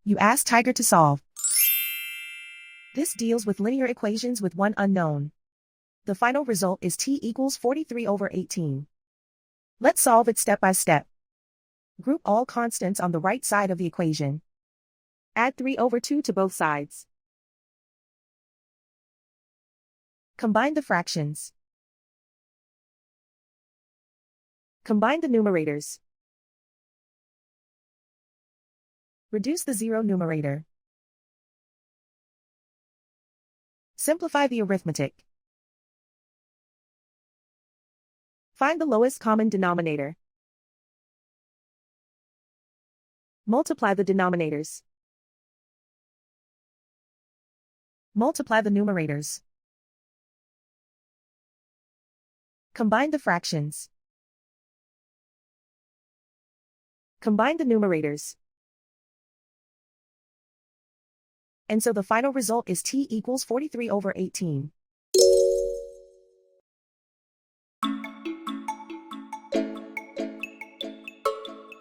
You ask Tiger to solve. This deals with linear equations with one unknown. The final result is t equals 43/18. Let's solve it step by step. Group all constants on the right side of the equation. Add 3/2 to both sides. Combine the fractions. Combine the numerators. Reduce the zero numerator. Simplify the arithmetic. Find the lowest common denominator. Multiply the denominators. Multiply the numerators. Combine the fractions. Combine the numerators. And so the final result is t equals 43/18.